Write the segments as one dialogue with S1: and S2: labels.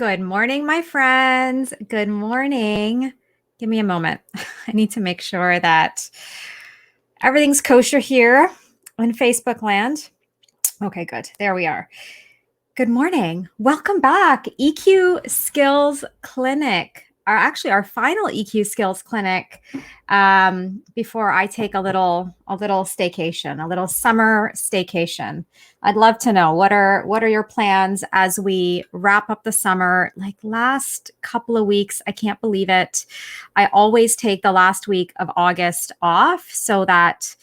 S1: Good morning, my friends. Good morning. Give me a moment. I need to make sure that everything's kosher here in Facebook land. Okay, good. There we are. Good morning. Welcome back. EQ Skills Clinic. Our final EQ Skills Clinic before I take a little staycation, a little summer staycation. I'd love to know what are your plans as we wrap up the summer. Like last couple of weeks, I can't believe it. I always take the last week of August off so that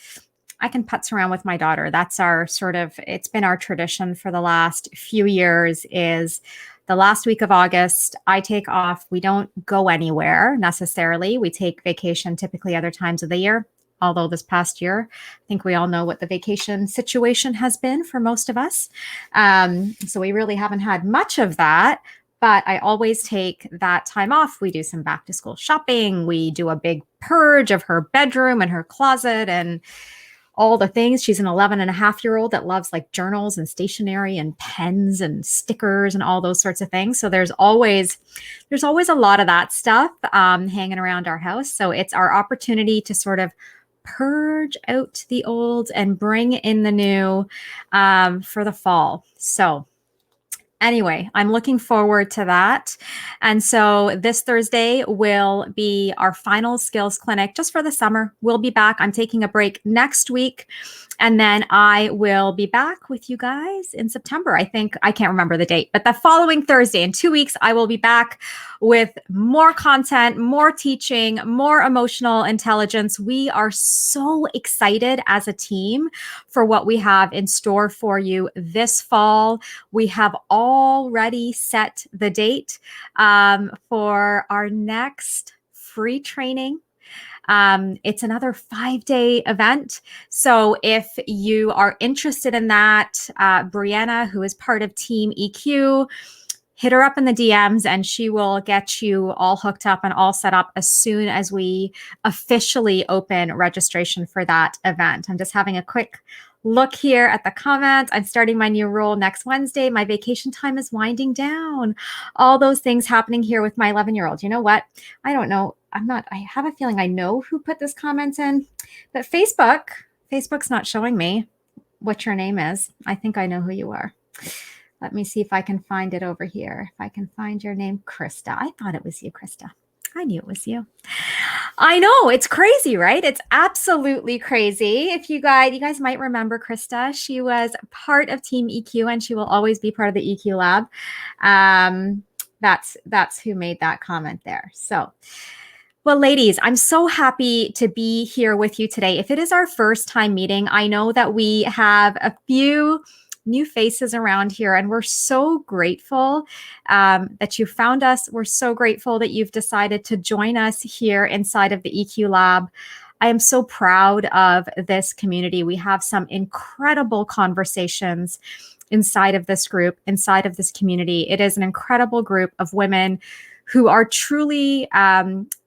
S1: I can putz around with my daughter. That's it's been our tradition for the last few years is the last week of August, I take off. We don't go anywhere necessarily. We take vacation typically other times of the year. Although this past year, I think we all know what the vacation situation has been for most of us. So we really haven't had much of that. But I always take that time off. We do some back to school shopping. We do a big purge of her bedroom and her closet and all the things. She's an 11-and-a-half-year-old that loves like journals and stationery and pens and stickers and all those sorts of things. So there's always a lot of that stuff hanging around our house. So it's our opportunity to sort of purge out the old and bring in the new for the fall. So anyway, I'm looking forward to that. And so this Thursday will be our final skills clinic just for the summer. We'll be back. I'm taking a break next week. And then I will be back with you guys in September. I can't remember the date, but the following Thursday in 2 weeks, I will be back with more content, more teaching, more emotional intelligence. We are so excited as a team for what we have in store for you this fall. We have already set the date for our next free training. It's another 5-day event. So if you are interested in that, Brianna, who is part of Team EQ, hit her up in the DMs and she will get you all hooked up and all set up as soon as we officially open registration for that event. I'm just having a quick look here at the comments. I'm starting my new role next Wednesday. My vacation time is winding down. All those things happening here with my 11-year-old. You know what? I don't know. I have a feeling I know who put this comment in, but Facebook's not showing me what your name is. I think I know who you are. Let me see if I can find it over here. If I can find your name, Krista. I thought it was you, Krista. I knew it was you. I know, it's crazy, right? It's absolutely crazy. If you guys might remember Krista. She was part of Team EQ and she will always be part of the EQ Lab. That's who made that comment there. So, well, ladies, I'm so happy to be here with you today. If it is our first time meeting, I know that we have a few new faces around here, and we're so grateful that you found us. We're so grateful that you've decided to join us here inside of the EQ Lab. I am so proud of this community. We have some incredible conversations inside of this group, inside of this community. It is an incredible group of women who are truly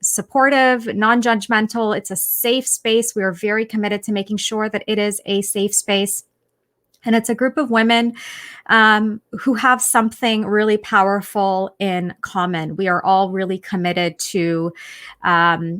S1: supportive, non-judgmental. It's a safe space. We are very committed to making sure that it is a safe space. And it's a group of women who have something really powerful in common. We are all really committed to not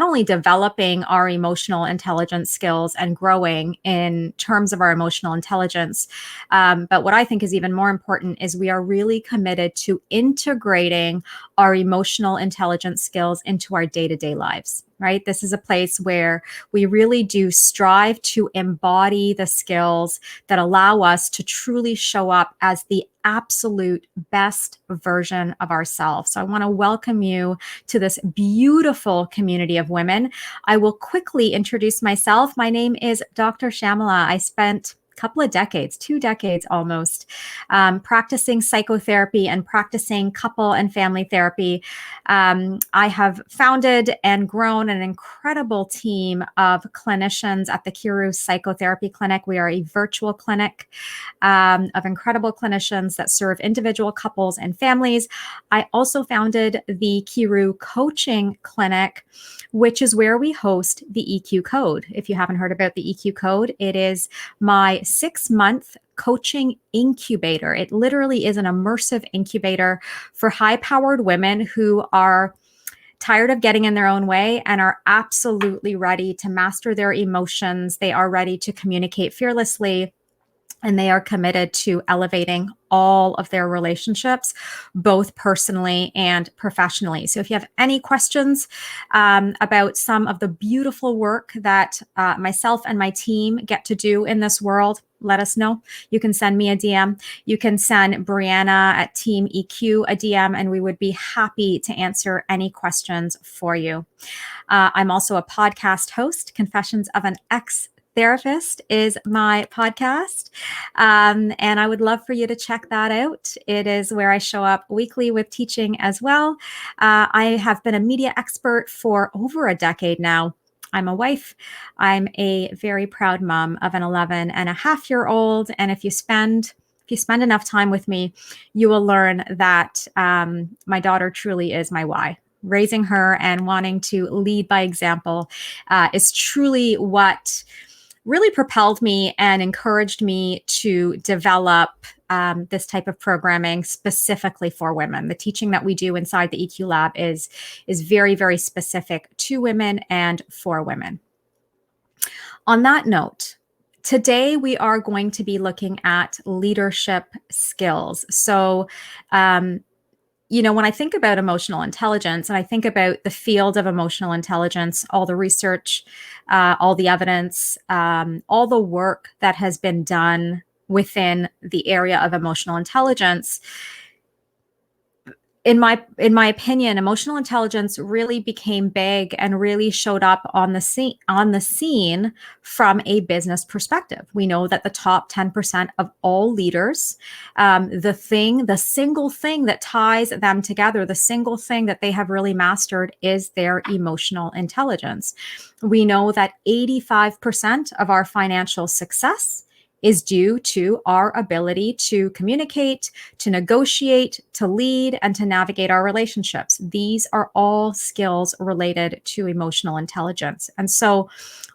S1: only developing our emotional intelligence skills and growing in terms of our emotional intelligence, but what I think is even more important is we are really committed to integrating our emotional intelligence skills into our day-to-day lives. Right? This is a place where we really do strive to embody the skills that allow us to truly show up as the absolute best version of ourselves. So I want to welcome you to this beautiful community of women. I will quickly introduce myself. My name is Dr. Shyamala. I spent couple of decades, 2 decades almost, practicing psychotherapy and practicing couple and family therapy. I have founded and grown an incredible team of clinicians at the Kiru Psychotherapy Clinic. We are a virtual clinic of incredible clinicians that serve individual couples and families. I also founded the Kiru Coaching Clinic, which is where we host the EQ Code. If you haven't heard about the EQ Code, it is my 6-month coaching incubator. It literally is an immersive incubator for high-powered women who are tired of getting in their own way and are absolutely ready to master their emotions. They are ready to communicate fearlessly, and they are committed to elevating all of their relationships, both personally and professionally. So if you have any questions about some of the beautiful work that myself and my team get to do in this world, let us know. You can send me a DM. You can send Brianna at Team EQ a DM, and we would be happy to answer any questions for you. I'm also a podcast host. Confessions of an Ex-Therapist is my podcast. And I would love for you to check that out. It is where I show up weekly with teaching as well. I have been a media expert for over a decade now. I'm a wife. I'm a very proud mom of an 11-and-a-half-year-old. And if you spend enough time with me, you will learn that my daughter truly is my why. Raising her and wanting to lead by example is truly what really propelled me and encouraged me to develop this type of programming specifically for women. The teaching that we do inside the EQ Lab is very, very specific to women and for women. On that note, today we are going to be looking at leadership skills. So, when I think about emotional intelligence and I think about the field of emotional intelligence, all the research, all the evidence, all the work that has been done within the area of emotional intelligence, in my opinion, emotional intelligence really became big and really showed up on the scene from a business perspective. We know that the top 10% of all leaders, the single thing that ties them together, the single thing that they have really mastered is their emotional intelligence. We know that 85% of our financial success is due to our ability to communicate, to negotiate, to lead, and to navigate our relationships. These are all skills related to emotional intelligence. And so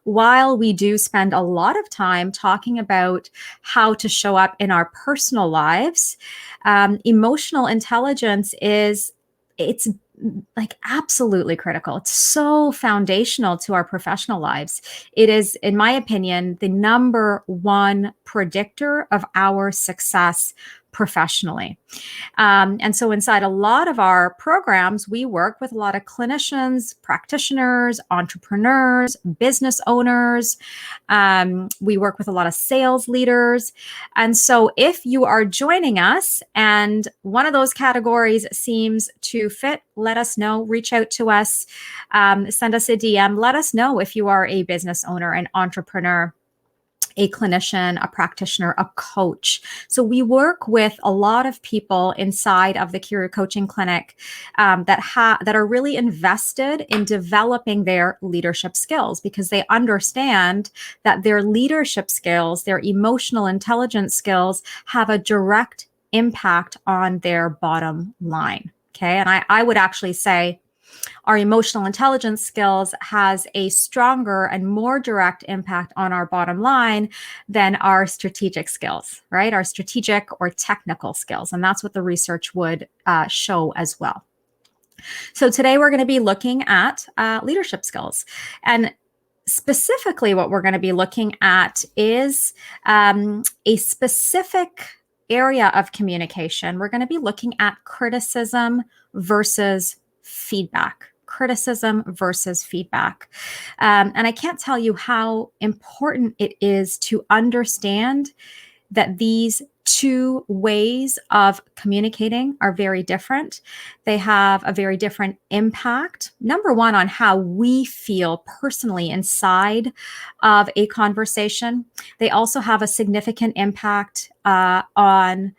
S1: while we do spend a lot of time talking about how to show up in our personal lives, emotional intelligence it's like absolutely critical. It's so foundational to our professional lives. It is, in my opinion, the number one predictor of our success professionally. And so inside a lot of our programs, we work with a lot of clinicians, practitioners, entrepreneurs, business owners. We work with a lot of sales leaders. And so if you are joining us and one of those categories seems to fit, let us know, reach out to us, send us a DM. Let us know if you are a business owner, an entrepreneur, a clinician, a practitioner, a coach. So we work with a lot of people inside of the Career Coaching Clinic that are really invested in developing their leadership skills because they understand that their leadership skills, their emotional intelligence skills have a direct impact on their bottom line. Okay. And I would actually say our emotional intelligence skills has a stronger and more direct impact on our bottom line than our strategic skills, right? Our strategic or technical skills. And that's what the research would show as well. So today we're going to be looking at leadership skills. And specifically what we're going to be looking at is a specific area of communication. We're going to be looking at criticism versus feedback. Criticism versus feedback. And I can't tell you how important it is to understand that these two ways of communicating are very different. They have a very different impact. Number one, on how we feel personally inside of a conversation. They also have a significant impact on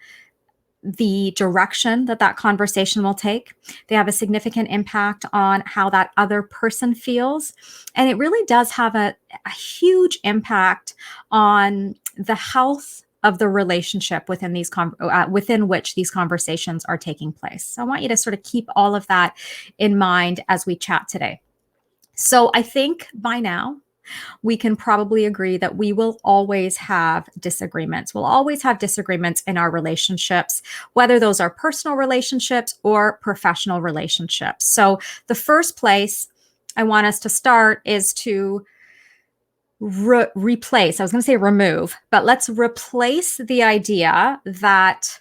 S1: the direction that conversation will take. They have a significant impact on how that other person feels. And it really does have a huge impact on the health of the relationship within which these conversations are taking place. So I want you to sort of keep all of that in mind as we chat today. So I think by now, we can probably agree that we will always have disagreements. We'll always have disagreements in our relationships, whether those are personal relationships or professional relationships. So the first place I want us to start is to replace, I was going to say remove, but let's replace the idea that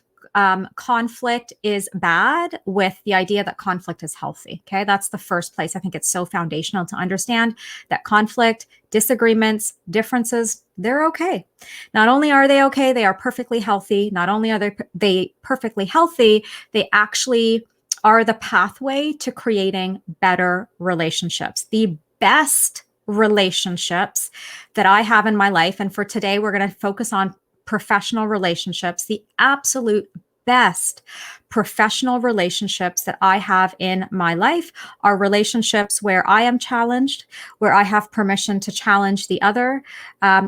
S1: conflict is bad with the idea that conflict is healthy. Okay. That's the first place. I think it's so foundational to understand that conflict, disagreements, differences, they're okay. Not only are they okay, they are perfectly healthy. Not only are they perfectly healthy, they actually are the pathway to creating better relationships. The best relationships that I have in my life. And for today, we're going to focus on professional relationships. The absolute best professional relationships that I have in my life are relationships where I am challenged, where I have permission to challenge the other,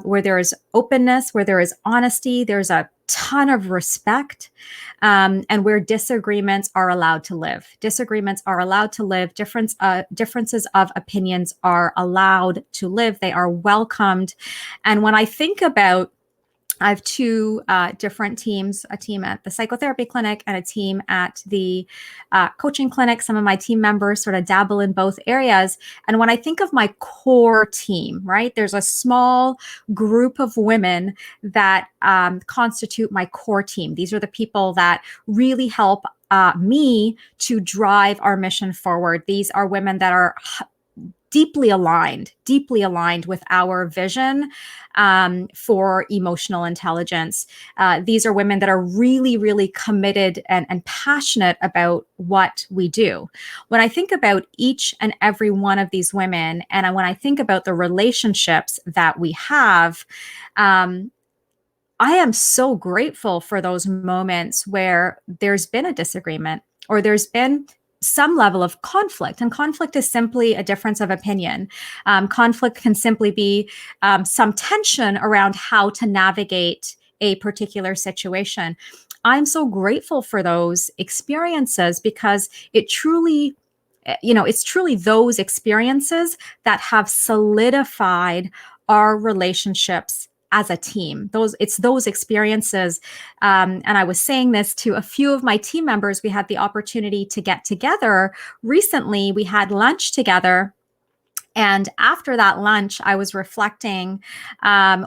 S1: where there is openness, where there is honesty, there's a ton of respect, and where disagreements are allowed to live. Disagreements are allowed to live. Differences of opinions are allowed to live. They are welcomed. And when I think about, I have two different teams, a team at the psychotherapy clinic and a team at the coaching clinic. Some of my team members sort of dabble in both areas. And when I think of my core team, right, there's a small group of women that constitute my core team. These are the people that really help me to drive our mission forward. These are women that are deeply aligned with our vision for emotional intelligence. These are women that are really, really committed and passionate about what we do. When I think about each and every one of these women, and when I think about the relationships that we have, I am so grateful for those moments where there's been a disagreement or there's been some level of conflict. And conflict is simply a difference of opinion. Conflict can simply be some tension around how to navigate a particular situation. I'm so grateful for those experiences because it's truly those experiences that have solidified our relationships as a team. It's those experiences. And I was saying this to a few of my team members. We had the opportunity to get together recently. We had lunch together. And after that lunch, I was reflecting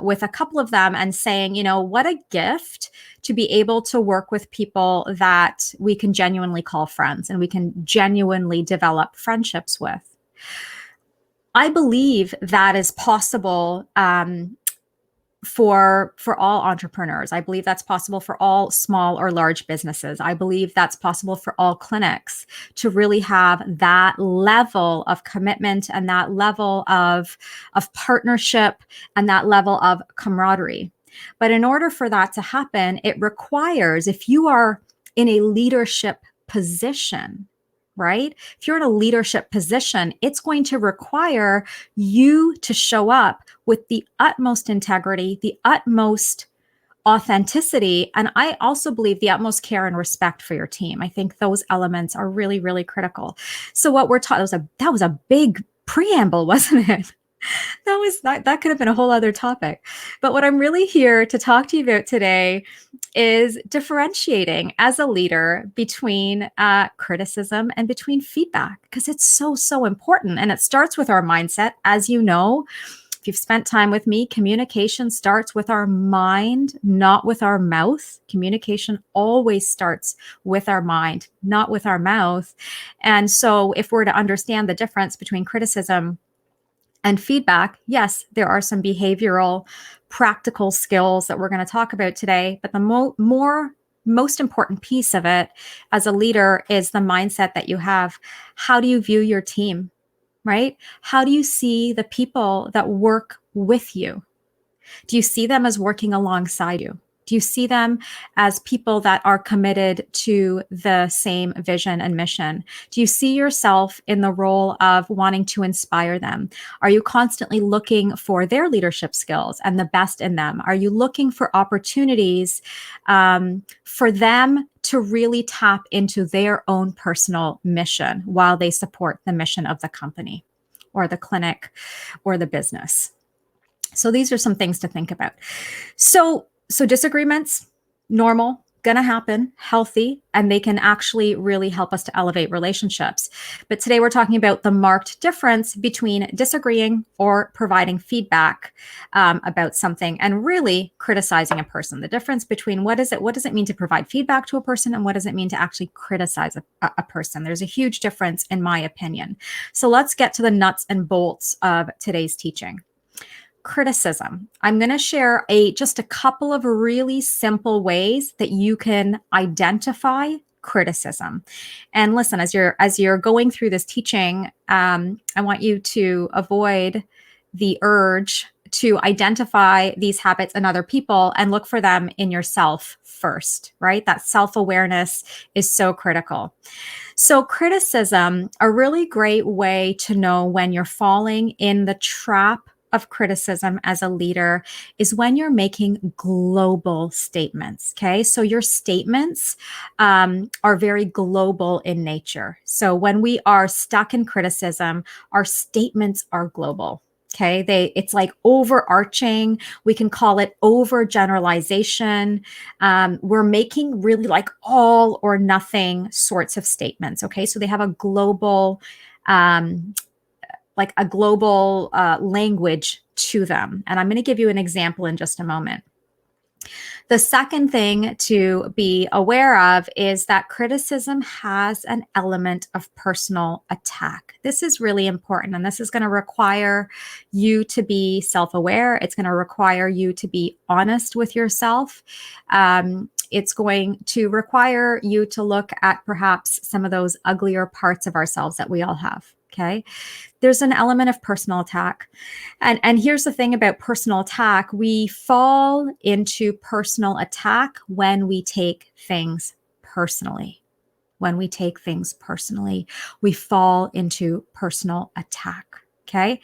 S1: with a couple of them and saying, what a gift to be able to work with people that we can genuinely call friends and we can genuinely develop friendships with. I believe that is possible for all entrepreneurs. I believe that's possible for all small or large businesses. I believe that's possible for all clinics to really have that level of commitment and that level of partnership and that level of camaraderie. But in order for that to happen, it requires, if you are in a leadership position, right? If you're in a leadership position, it's going to require you to show up with the utmost integrity, the utmost authenticity, and I also believe the utmost care and respect for your team. I think those elements are really, really critical. So what we're taught, that was a big preamble, wasn't it? That could have been a whole other topic. But what I'm really here to talk to you about today is differentiating as a leader between criticism and between feedback, because it's so, so important. And it starts with our mindset. As you know, if you've spent time with me, communication starts with our mind, not with our mouth. Communication always starts with our mind, not with our mouth. And so if we're to understand the difference between criticism and feedback, yes, there are some behavioral, practical skills that we're going to talk about today. But the most important piece of it as a leader is the mindset that you have. How do you view your team, right? How do you see the people that work with you? Do you see them as working alongside you? Do you see them as people that are committed to the same vision and mission? Do you see yourself in the role of wanting to inspire them? Are you constantly looking for their leadership skills and the best in them? Are you looking for opportunities for them to really tap into their own personal mission while they support the mission of the company or the clinic or the business? So these are some things to think about. So disagreements, normal, gonna happen, healthy, and they can actually really help us to elevate relationships. But today we're talking about the marked difference between disagreeing or providing feedback about something and really criticizing a person. The difference between what does it mean to provide feedback to a person and what does it mean to actually criticize a person? There's a huge difference in my opinion. So let's get to the nuts and bolts of today's teaching. Criticism. I'm going to share just a couple of really simple ways that you can identify criticism. And listen, as you're going through this teaching, I want you to avoid the urge to identify these habits in other people and look for them in yourself first, right? That self-awareness is so critical. So criticism, a really great way to know when you're falling in the trap of criticism as a leader is when you're making global statements. Okay. So your statements are very global in nature. So when we are stuck in criticism, our statements are global. Okay. It's like overarching. We can call it overgeneralization. We're making really like all or nothing sorts of statements. Okay. So they have a global, language to them. And I'm going to give you an example in just a moment. The second thing to be aware of is that criticism has an element of personal attack. This is really important, and this is going to require you to be self-aware. It's going to require you to be honest with yourself. It's going to require you to look at perhaps some of those uglier parts of ourselves that we all have. Okay. There's an element of personal attack. And here's the thing about personal attack. We fall into personal attack when we take things personally. When we take things personally, we fall into personal attack. Okay.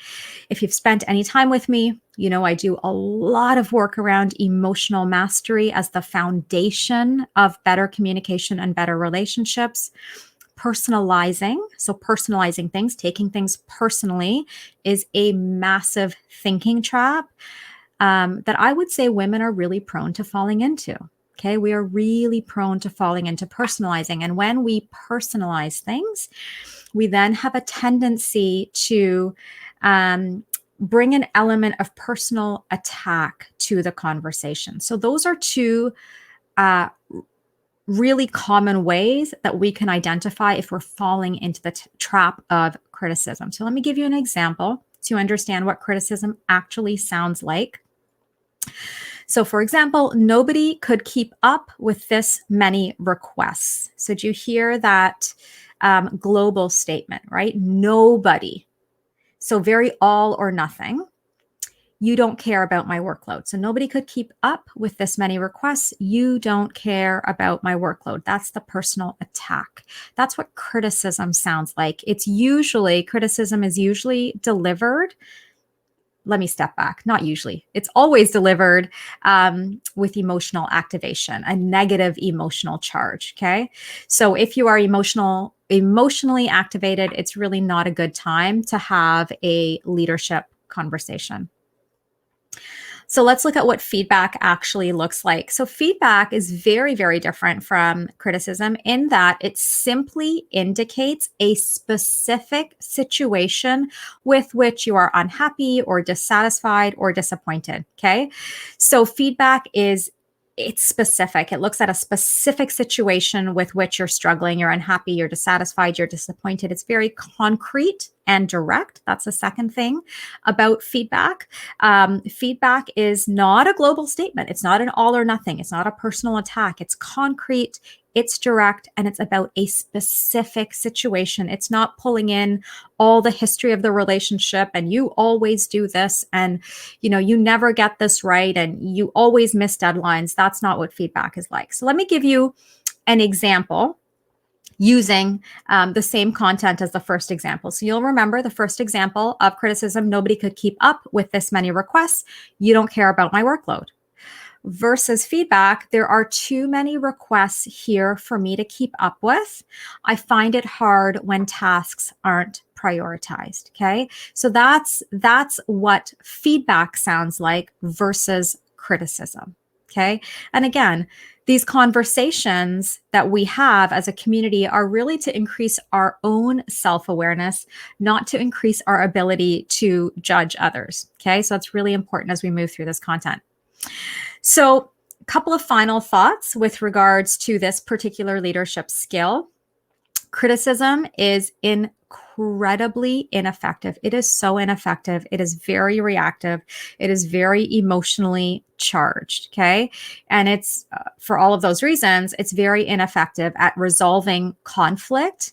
S1: If you've spent any time with me, you know I do a lot of work around emotional mastery as the foundation of better communication and better relationships. Personalizing things, taking things personally is a massive thinking trap that I would say women are really prone to falling into. Okay, we are really prone to falling into personalizing. And when we personalize things, we then have a tendency to bring an element of personal attack to the conversation. So those are two really common ways that we can identify if we're falling into the trap of criticism. So let me give you an example to understand what criticism actually sounds like. So for example, nobody could keep up with this many requests. So do you hear that global statement, right? Nobody. So very all or nothing. You don't care about my workload. So nobody could keep up with this many requests. You don't care about my workload. That's the personal attack. That's what criticism sounds like. Criticism is usually delivered. Let me step back. Not usually. It's always delivered with emotional activation, a negative emotional charge. Okay. So if you are emotionally activated, it's really not a good time to have a leadership conversation. So let's look at what feedback actually looks like. So feedback is very, very different from criticism in that it simply indicates a specific situation with which you are unhappy or dissatisfied or disappointed. Okay. So feedback it's specific. It looks at a specific situation with which you're struggling, you're unhappy, you're dissatisfied, you're disappointed. It's very concrete and direct. That's the second thing about feedback. Feedback is not a global statement. It's not an all or nothing. It's not a personal attack. It's concrete, it's direct, and it's about a specific situation. It's not pulling in all the history of the relationship and you always do this and you never get this right and you always miss deadlines. That's not what feedback is like. So let me give you an example using the same content as the first example. So you'll remember the first example of criticism, nobody could keep up with this many requests. You don't care about my workload. Versus feedback, there are too many requests here for me to keep up with. I find it hard when tasks aren't prioritized. Okay. So that's what feedback sounds like versus criticism. Okay. And again, these conversations that we have as a community are really to increase our own self-awareness, not to increase our ability to judge others. Okay. So that's really important as we move through this content. So a couple of final thoughts with regards to this particular leadership skill. Criticism is incredibly ineffective. It is so ineffective. It is very reactive. It is very emotionally charged. Okay. And it's for all of those reasons, it's very ineffective at resolving conflict.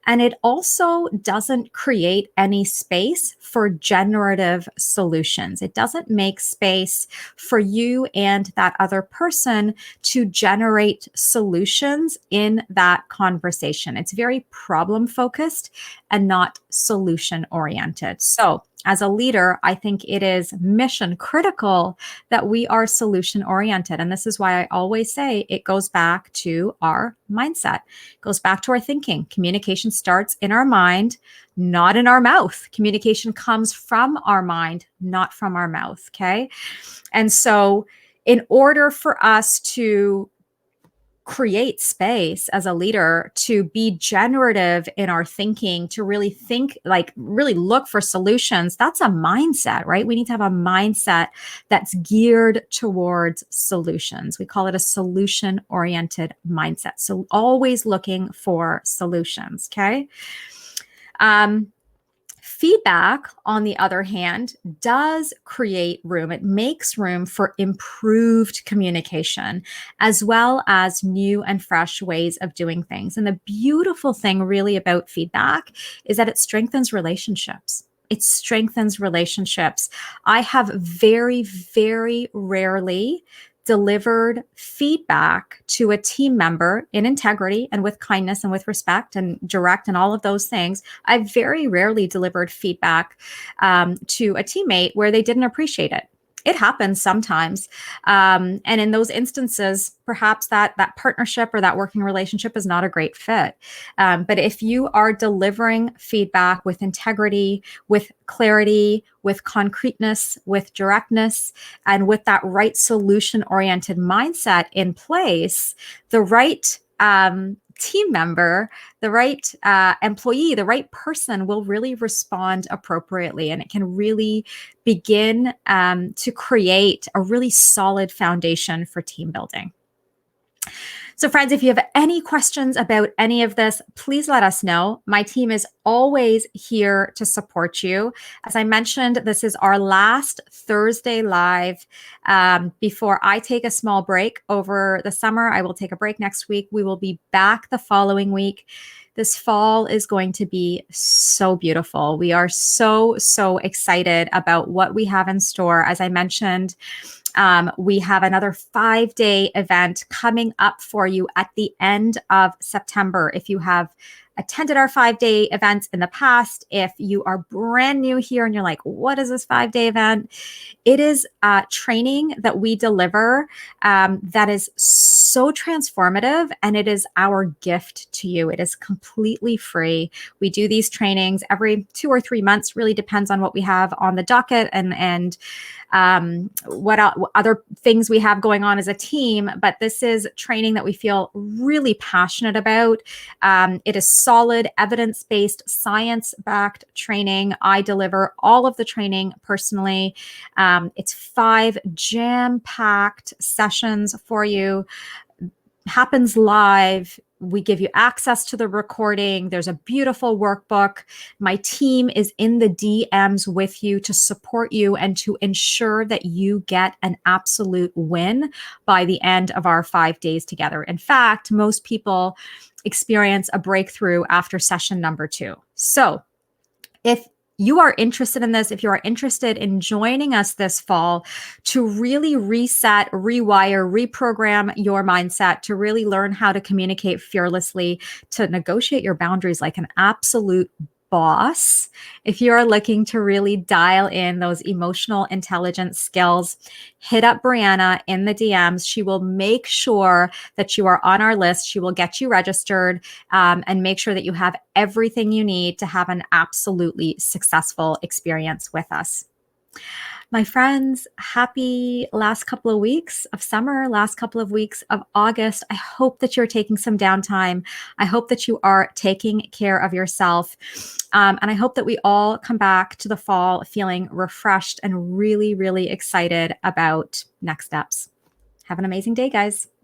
S1: And it also doesn't create any space for generative solutions. It doesn't make space for you and that other person to generate solutions in that conversation. It's very problem focused and not solution oriented. So, as a leader, I think it is mission critical that we are solution oriented. And this is why I always say it goes back to our mindset, it goes back to our thinking. Communication starts in our mind, not in our mouth. Communication comes from our mind, not from our mouth. Okay. And so, in order for us to create space as a leader to be generative in our thinking, to really think, like really look for solutions, that's a mindset, right? We need to have a mindset that's geared towards solutions. We call it a solution-oriented mindset. So always looking for solutions, okay? Feedback, on the other hand, does create room. It makes room for improved communication, as well as new and fresh ways of doing things. And the beautiful thing really about feedback is that it strengthens relationships. It strengthens relationships. I have very, very rarely delivered feedback to a team member in integrity and with kindness and with respect and direct and all of those things. I've very rarely delivered feedback to a teammate where they didn't appreciate it. It happens sometimes. And in those instances, perhaps that partnership or that working relationship is not a great fit. But if you are delivering feedback with integrity, with clarity, with concreteness, with directness, and with that right solution-oriented mindset in place, the right team member, the right employee, the right person will really respond appropriately. And it can really begin to create a really solid foundation for team building. So friends, if you have any questions about any of this, please let us know. My team is always here to support you. As I mentioned, this is our last Thursday live before I take a small break over the summer. I will take a break next week. We will be back the following week. This fall is going to be so beautiful. We are so, so excited about what we have in store. As I mentioned, we have another 5-day event coming up for you at the end of September. If you have attended our 5-day events in the past, if you are brand new here and you're like, what is this 5-day event? It is training that we deliver that is so transformative, and it is our gift to you. It is completely free. We do these trainings every 2 or 3 months, really depends on what we have on the docket and what other things we have going on as a team. But this is training that we feel really passionate about. It is solid, evidence-based, science-backed training. I deliver all of the training personally. It's 5 jam-packed sessions for you. Happens live. We give you access to the recording. There's a beautiful workbook. My team is in the DMs with you to support you and to ensure that you get an absolute win by the end of our 5 days together. In fact, most people experience a breakthrough after session number 2. So if you are interested in this, if you are interested in joining us this fall to really reset, rewire, reprogram your mindset, to really learn how to communicate fearlessly, to negotiate your boundaries like an absolute boss, if you are looking to really dial in those emotional intelligence skills, hit up Brianna in the DMs. She will make sure that you are on our list. She will get you registered and make sure that you have everything you need to have an absolutely successful experience with us. My friends, happy last couple of weeks of summer, last couple of weeks of August. I hope that you're taking some downtime. I hope that you are taking care of yourself. And I hope that we all come back to the fall feeling refreshed and really, really excited about next steps. Have an amazing day, guys.